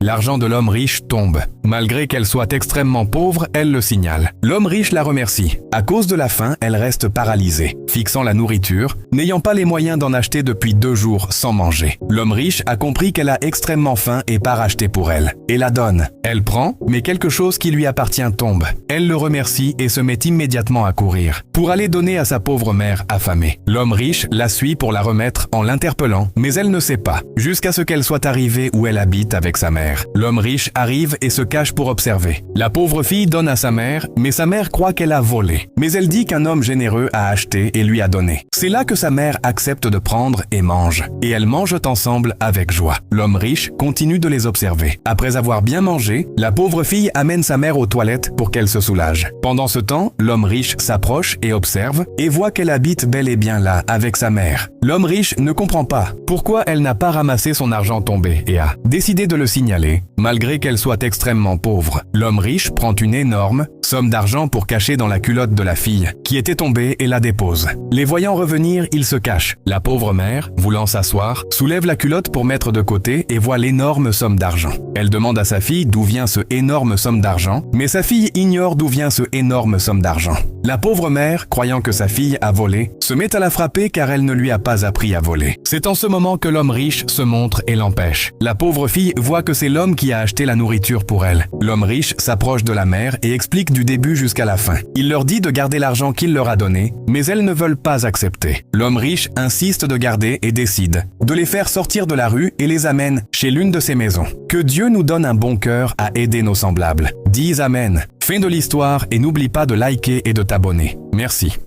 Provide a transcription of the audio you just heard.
L'argent de l'homme riche tombe. Malgré qu'elle soit extrêmement pauvre, elle le signale. L'homme riche la remercie. À cause de la faim, elle reste paralysée, fixant la nourriture, n'ayant pas les moyens d'en acheter depuis 2 jours sans manger. L'homme riche a compris qu'elle a extrêmement faim et part acheter pour elle, et la donne. Elle prend, mais quelque chose qui lui appartient tombe. Elle le remercie et se met immédiatement à courir, pour aller donner à sa pauvre mère affamée. L'homme riche la suit pour la remettre en l'interpellant, mais elle ne sait pas, jusqu'à ce qu'elle soit arrivée où elle habite avec sa mère. L'homme riche arrive et se cache pour observer. La pauvre fille donne à sa mère, mais sa mère croit qu'elle a volé. Mais elle dit qu'un homme généreux a acheté et lui a donné. C'est là que sa mère accepte de prendre et mange. Et elles mangent ensemble avec joie. L'homme riche continue de les observer. Après avoir bien mangé, la pauvre fille amène sa mère aux toilettes pour qu'elle se soulage. Pendant ce temps, l'homme riche s'approche et observe et voit qu'elle habite bel et bien là avec sa mère. L'homme riche ne comprend pas pourquoi elle n'a pas ramassé son argent tombé et a décidé de le signaler, malgré qu'elle soit extrêmement pauvre. L'homme riche prend une énorme somme d'argent pour cacher dans la culotte de la fille, qui était tombée et la dépose. Les voyant revenir, il se cache. La pauvre mère, voulant s'asseoir, soulève la culotte pour mettre de côté et voit l'énorme somme d'argent. Elle demande à sa fille d'où vient ce énorme somme d'argent, mais sa fille ignore d'où vient ce énorme somme d'argent. La pauvre mère, croyant que sa fille a volé, se met à la frapper car elle ne lui a pas appris à voler. C'est en ce moment que l'homme riche se montre et l'empêche. La pauvre fille voit que c'est l'homme qui a acheté la nourriture pour elle. L'homme riche s'approche de la mère et explique du début jusqu'à la fin. Il leur dit de garder l'argent qu'il leur a donné, mais elles ne veulent pas accepter. L'homme riche insiste de garder et décide de les faire sortir de la rue et les amène chez l'une de ses maisons. Que Dieu nous donne un bon cœur à aider nos semblables. Dis Amen. Fin de l'histoire et n'oublie pas de liker et de t'abonner. Merci.